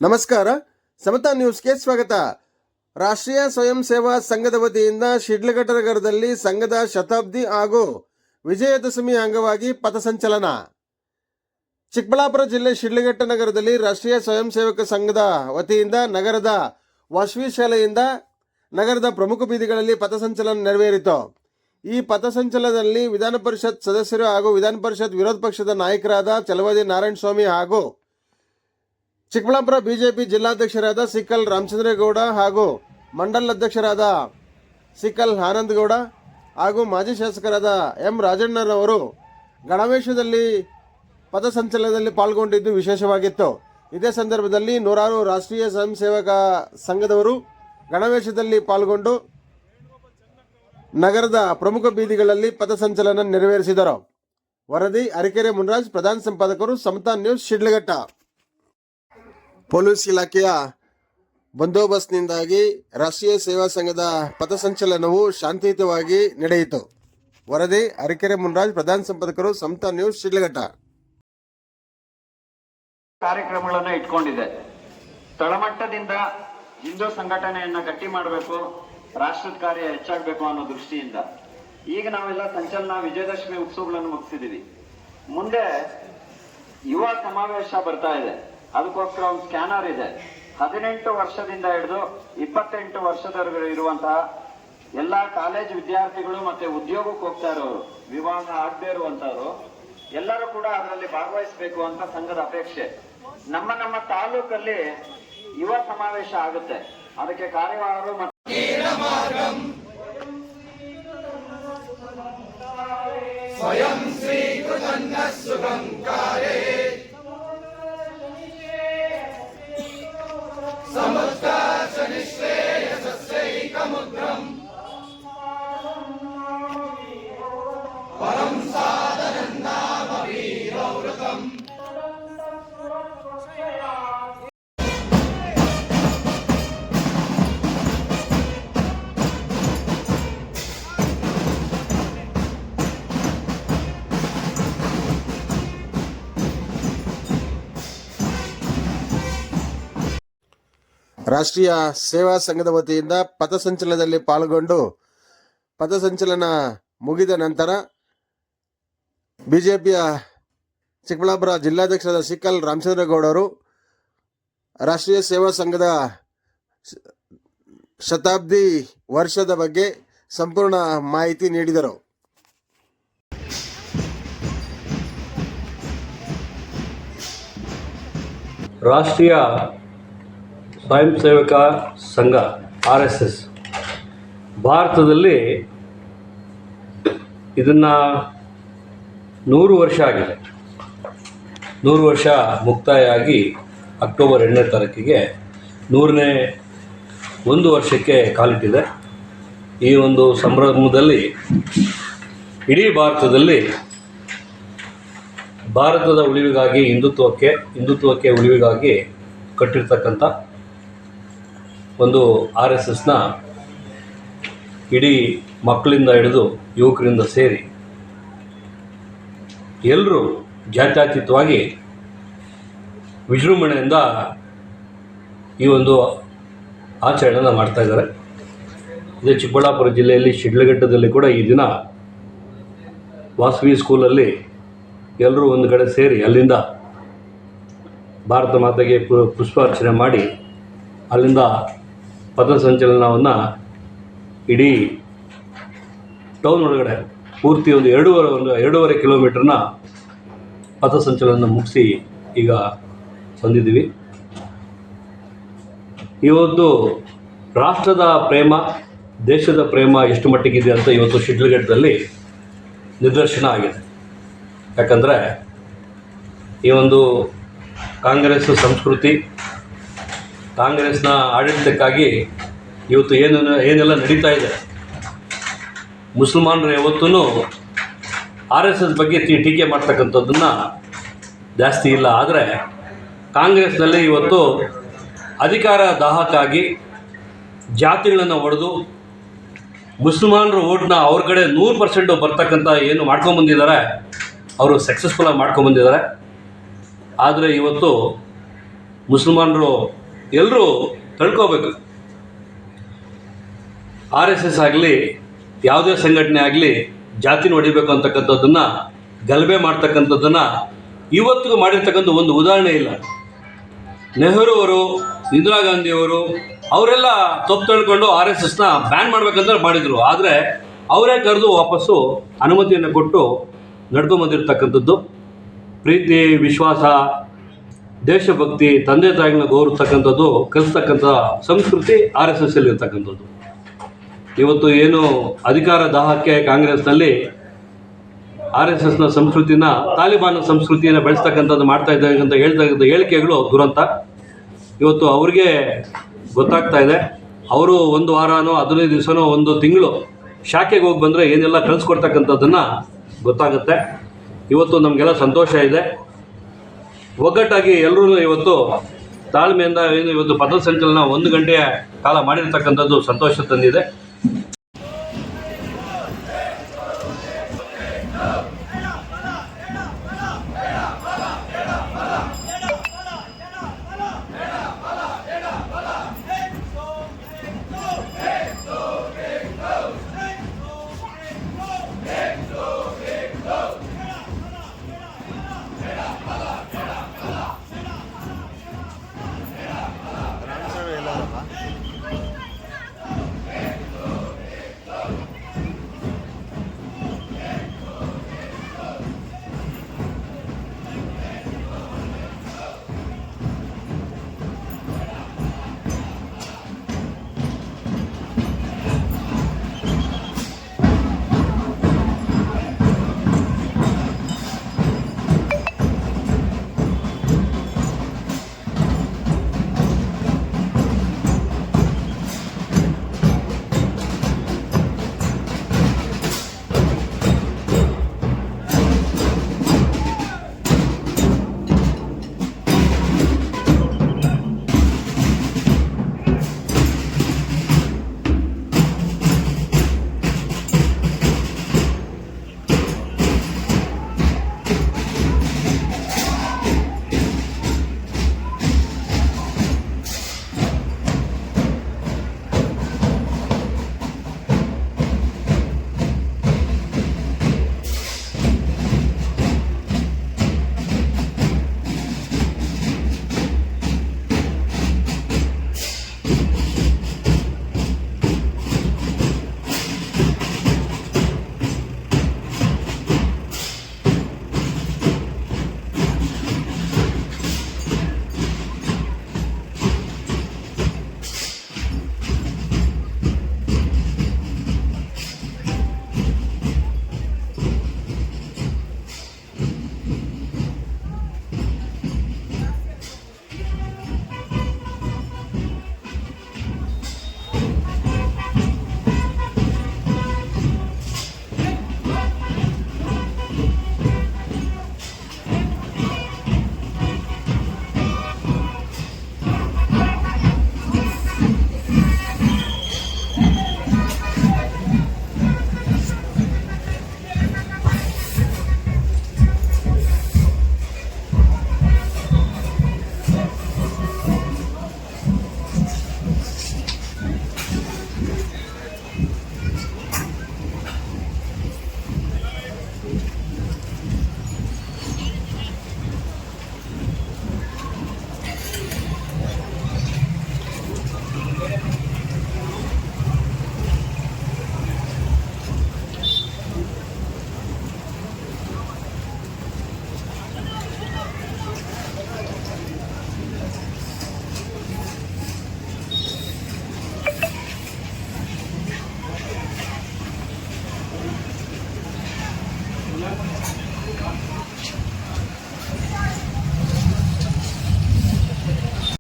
ನಮಸ್ಕಾರ, ಸಮತಾ ನ್ಯೂಸ್ಗೆ ಸ್ವಾಗತ. ರಾಷ್ಟ್ರೀಯ ಸ್ವಯಂ ಸೇವಾ ಸಂಘದ ವತಿಯಿಂದ ಶಿಡ್ಲಘಟ್ಟ ನಗರದಲ್ಲಿ ಸಂಘದ ಶತಾಬ್ದಿ ಹಾಗೂ ವಿಜಯದಶಮಿ ಅಂಗವಾಗಿ ಪಥಸಂಚಲನ. ಚಿಕ್ಕಬಳ್ಳಾಪುರ ಜಿಲ್ಲೆ ಶಿಡ್ಲಘಟ್ಟ ನಗರದಲ್ಲಿ ರಾಷ್ಟ್ರೀಯ ಸ್ವಯಂ ಸೇವಕ ಸಂಘದ ವತಿಯಿಂದ ನಗರದ ವಾಸವಿ ಶಾಲೆಯಿಂದ ನಗರದ ಪ್ರಮುಖ ಬೀದಿಗಳಲ್ಲಿ ಪಥಸಂಚಲನ ನೆರವೇರಿತು. ಈ ಪಥಸಂಚಲನದಲ್ಲಿ ವಿಧಾನ ಪರಿಷತ್ ಸದಸ್ಯರು ಹಾಗೂ ವಿಧಾನ ಪರಿಷತ್ ವಿರೋಧ ಪಕ್ಷದ ನಾಯಕರಾದ ಚಲವಾದಿ ನಾರಾಯಣಸ್ವಾಮಿ ಹಾಗೂ ಚಿಕ್ಕಬಳ್ಳಾಪುರ ಬಿಜೆಪಿ ಜಿಲ್ಲಾಧ್ಯಕ್ಷರಾದ ಸಿಕಲ್ ರಾಮಚಂದ್ರೇಗೌಡ ಹಾಗೂ ಮಂಡಲ ಅಧ್ಯಕ್ಷರಾದ ಸಿಕಲ್ ಆನಂದಗೌಡ ಹಾಗೂ ಮಾಜಿ ಶಾಸಕರಾದ ಎಂ ರಾಜಣ್ಣನವರು ಗಣವೇಶದಲ್ಲಿ ಪಥಸಂಚಲನದಲ್ಲಿ ಪಾಲ್ಗೊಂಡಿದ್ದು ವಿಶೇಷವಾಗಿತ್ತು. ಇದೇ ಸಂದರ್ಭದಲ್ಲಿ ನೂರಾರು ರಾಷ್ಟ್ರೀಯ ಸ್ವಯಂ ಸೇವಕ ಸಂಘದವರು ಗಣವೇಶದಲ್ಲಿ ಪಾಲ್ಗೊಂಡು ನಗರದ ಪ್ರಮುಖ ಬೀದಿಗಳಲ್ಲಿ ಪಥಸಂಚಲನ ನೆರವೇರಿಸಿದರು. ವರದಿ ಅರಕೆರೆ ಮುನ್ರಾಜ್, ಪ್ರಧಾನ ಸಂಪಾದಕರು, ಸಮತಾ ನ್ಯೂಸ್, ಶಿಡ್ಲಘಟ್ಟ. ಪೊಲೀಸ್ ಇಲಾಖೆಯ ಬಂದೋಬಸ್ತ್ನಿಂದಾಗಿ ರಾಷ್ಟ್ರೀಯ ಸೇವಾ ಸಂಘದ ಪಥಸಂಚಲನವು ಶಾಂತಿಯುತವಾಗಿ ನಡೆಯಿತು. ವರದಿ ಅರಕೆರೆ ಮುನ್ರಾಜ್, ಪ್ರಧಾನ ಸಂಪಾದಕರು, ಸಮತಾ ನ್ಯೂಸ್, ಶಿಡ್ಲಘಟ್ಟ. ಕಾರ್ಯಕ್ರಮಗಳನ್ನು ಇಟ್ಕೊಂಡಿದೆ. ತಳಮಟ್ಟದಿಂದ ಹಿಂದೂ ಸಂಘಟನೆಯನ್ನ ಗಟ್ಟಿ ಮಾಡಬೇಕು, ರಾಷ್ಟ್ರದ ಕಾರ್ಯ ಹೆಚ್ಚಾಗಬೇಕು ಅನ್ನೋ ದೃಷ್ಟಿಯಿಂದ ಈಗ ನಾವೆಲ್ಲ ಸಂಚಲನ ವಿಜಯದಶಮಿ ಉತ್ಸವಗಳನ್ನು ಮುಗಿಸಿದೀವಿ. ಮುಂದೆ ಯುವ ಸಮಾವೇಶ ಬರ್ತಾ ಇದೆ. ಅದಕ್ಕೋಸ್ಕರ ಒಂದು ಸ್ಕ್ಯಾನರ್ ಇದೆ. 18 ವರ್ಷದಿಂದ ಹಿಡಿದು 28 ವರ್ಷದವರೆಗೂ ಇರುವಂತಹ ಎಲ್ಲಾ ಕಾಲೇಜ್ ವಿದ್ಯಾರ್ಥಿಗಳು ಮತ್ತೆ ಉದ್ಯೋಗಕ್ಕೆ ಹೋಗ್ತಾ ಇರೋರು, ವಿವಾಹ ಆಗದೆ ಇರುವಂತವ್ರು ಎಲ್ಲರೂ ಕೂಡ ಅದರಲ್ಲಿ ಭಾಗವಹಿಸಬೇಕು ಅಂತ ಸಂಘದ ಅಪೇಕ್ಷೆ. ನಮ್ಮ ತಾಲೂಕಲ್ಲಿ ಯುವ ಸಮಾವೇಶ ಆಗುತ್ತೆ. ಅದಕ್ಕೆ ಕಾರ್ಯವಾಹರು ಮತ್ತು ಸ್ವಯಂ ಶ್ರೀಕೃತನ್ನ ಸುಖಂ ಕಾರ್ಯೇ ರಾಷ್ಟ್ರೀಯ ಸೇವಾ ಸಂಘದ ವತಿಯಿಂದ ಪಥಸಂಚಲನದಲ್ಲಿ ಪಾಲ್ಗೊಂಡು ಪಥಸಂಚಲನ ಮುಗಿದ ನಂತರ ಬಿಜೆಪಿಯ ಚಿಕ್ಕಬಳ್ಳಾಪುರ ಜಿಲ್ಲಾಧ್ಯಕ್ಷರಾದ ಸಿಕಲ್ ರಾಮಚಂದ್ರೇಗೌಡರು ರಾಷ್ಟ್ರೀಯ ಸೇವಾ ಸಂಘದ ಶತಾಬ್ದಿ ವರ್ಷದ ಬಗ್ಗೆ ಸಂಪೂರ್ಣ ಮಾಹಿತಿ ನೀಡಿದರು. ರಾಷ್ಟ್ರೀಯ ಸ್ವಯಂ ಸೇವಕ ಸಂಘ RSS ಭಾರತದಲ್ಲಿ ಇದನ್ನು 100 ವರ್ಷ ಆಗಿದೆ. 100 ವರ್ಷ ಮುಕ್ತಾಯ ಆಗಿ ಅಕ್ಟೋಬರ್ 2ನೇ ತಾರೀಕಿಗೆ 100ನೇ ವರ್ಷಕ್ಕೆ ಕಾಲಿಟ್ಟಿದೆ. ಈ ಒಂದು ಸಂಭ್ರಮದಲ್ಲಿ ಇಡೀ ಭಾರತದಲ್ಲಿ ಭಾರತದ ಉಳಿವಿಗಾಗಿ ಹಿಂದುತ್ವಕ್ಕೆ ಉಳಿವಿಗಾಗಿ ಕಟ್ಟಿರ್ತಕ್ಕಂಥ ಒಂದು RSSನ ಇಡೀ ಮಕ್ಕಳಿಂದ ಹಿಡಿದು ಯುವಕರಿಂದ ಸೇರಿ ಎಲ್ಲರೂ ಜಾತ್ಯತೀತವಾಗಿ ವಿಜೃಂಭಣೆಯಿಂದ ಈ ಒಂದು ಆಚರಣೆಯನ್ನು ಮಾಡ್ತಾಯಿದ್ದಾರೆ. ಇದೇ ಚಿಕ್ಕಬಳ್ಳಾಪುರ ಜಿಲ್ಲೆಯಲ್ಲಿ ಶಿಡ್ಲಘಟ್ಟದಲ್ಲಿ ಕೂಡ ಈ ದಿನ ವಾಸವಿ ಸ್ಕೂಲಲ್ಲಿ ಎಲ್ಲರೂ ಒಂದು ಕಡೆ ಸೇರಿ ಅಲ್ಲಿಂದ ಭಾರತ ಮಾತೆಗೆ ಪುಷ್ಪಾರ್ಚನೆ ಮಾಡಿ ಅಲ್ಲಿಂದ ಪಥಸಂಚಲನವನ್ನು ಇಡೀ ಟೌನ್ ಒಳಗಡೆ ಪೂರ್ತಿ ಒಂದು 2.5 ಕಿಲೋಮೀಟರ್ನ ಪಥಸಂಚಲನ ಮುಗಿಸಿ ಈಗ ಬಂದಿದ್ದೀವಿ. ಇವತ್ತು ರಾಷ್ಟ್ರದ ಪ್ರೇಮ, ದೇಶದ ಪ್ರೇಮ ಎಷ್ಟು ಮಟ್ಟಿಗಿದೆ ಅಂತ ಇವತ್ತು ಶಿಡ್ಲಘಟ್ಟದಲ್ಲಿ ನಿದರ್ಶನ ಆಗಿದೆ. ಯಾಕಂದರೆ ಈ ಒಂದು ಕಾಂಗ್ರೆಸ್ ಸಂಸ್ಕೃತಿ, ಕಾಂಗ್ರೆಸ್ನ ಆಡಳಿತಕ್ಕಾಗಿ ಇವತ್ತು ಏನೆಲ್ಲ ನಡೀತಾ ಇದೆ. ಮುಸಲ್ಮಾನರು ಯಾವತ್ತೂ RSS ಬಗ್ಗೆ ಟೀಕೆ ಮಾಡ್ತಕ್ಕಂಥದ್ದನ್ನು ಜಾಸ್ತಿ ಇಲ್ಲ. ಆದರೆ ಕಾಂಗ್ರೆಸ್ನಲ್ಲಿ ಇವತ್ತು ಅಧಿಕಾರ ದಾಹಕ್ಕಾಗಿ ಜಾತಿಗಳನ್ನು ಒಡೆದು ಮುಸಲ್ಮಾನರು ಓಟ್ನ ಅವ್ರ ಕಡೆ 100% ಬರ್ತಕ್ಕಂಥ ಏನು ಮಾಡ್ಕೊಂಬಂದಿದ್ದಾರೆ, ಅವರು ಸಕ್ಸಸ್ಫುಲ್ಲಾಗಿ ಮಾಡ್ಕೊಂಬಂದಿದ್ದಾರೆ. ಆದರೆ ಇವತ್ತು ಮುಸಲ್ಮಾನರು ಎಲ್ಲರೂ ತಿಳ್ಕೋಬೇಕು. RSS ಆಗಲಿ ಯಾವುದೇ ಸಂಘಟನೆ ಆಗಲಿ ಜಾತಿನ ಹೊಡಿಬೇಕು ಅಂತಕ್ಕಂಥದ್ದನ್ನು ಗಲಭೆ ಮಾಡ್ತಕ್ಕಂಥದ್ದನ್ನು ಇವತ್ತಿಗೂ ಮಾಡಿರ್ತಕ್ಕಂಥ ಒಂದು ಉದಾಹರಣೆ ಇಲ್ಲ. ನೆಹರು ಅವರು, ಇಂದಿರಾ ಗಾಂಧಿಯವರು ಅವರೆಲ್ಲ ತಪ್ಪು ತಿಳ್ಕೊಂಡು RSSನ ಬ್ಯಾನ್ ಮಾಡ್ಬೇಕಂತ ಮಾಡಿದರು. ಆದರೆ ಅವರೇ ಕರೆದು ವಾಪಸ್ಸು ಅನುಮತಿಯನ್ನು ಕೊಟ್ಟು ನಡ್ಕೊಂಬಂದಿರ್ತಕ್ಕಂಥದ್ದು. ಪ್ರೀತಿ, ವಿಶ್ವಾಸ, ದೇಶಭಕ್ತಿ, ತಂದೆ ತಾಯಿಗಳನ್ನ ಗೌರವಿಸ್ತಕ್ಕಂಥದ್ದು, ಕಲಿಸ್ತಕ್ಕಂಥ ಸಂಸ್ಕೃತಿ RSSಲ್ಲಿ ಇರ್ತಕ್ಕಂಥದ್ದು. ಇವತ್ತು ಏನು ಅಧಿಕಾರ ದಾಹಕ್ಕೆ ಕಾಂಗ್ರೆಸ್ನಲ್ಲಿ RSSನ ಸಂಸ್ಕೃತಿನ, ತಾಲಿಬಾನ್ ಸಂಸ್ಕೃತಿಯನ್ನು ಬೆಳೆಸ್ತಕ್ಕಂಥದ್ದು ಮಾಡ್ತಾ ಇದ್ದಾರೆ ಅಂತ ಹೇಳ್ತಕ್ಕಂಥ ಹೇಳಿಕೆಗಳು ದುರಂತ. ಇವತ್ತು ಅವ್ರಿಗೆ ಗೊತ್ತಾಗ್ತಾ ಇದೆ. ಅವರು ಒಂದು ವಾರನೋ 15 ದಿವಸನೋ ಒಂದು ತಿಂಗಳು ಶಾಖೆಗೆ ಹೋಗಿ ಬಂದರೆ ಏನೆಲ್ಲ ಕಳಿಸ್ಕೊಡ್ತಕ್ಕಂಥದ್ದನ್ನು ಗೊತ್ತಾಗುತ್ತೆ. ಇವತ್ತು ನಮಗೆಲ್ಲ ಸಂತೋಷ ಇದೆ. ಒಗ್ಗಟ್ಟಾಗಿ ಎಲ್ಲರೂ ಇವತ್ತು ತಾಳ್ಮೆಯಿಂದ ಏನು ಇವತ್ತು ಪಥಸಂಚಲನ 1 ಗಂಟೆಯ ಕಾಲ ಮಾಡಿರ್ತಕ್ಕಂಥದ್ದು ಸಂತೋಷ ತಂದಿದೆ.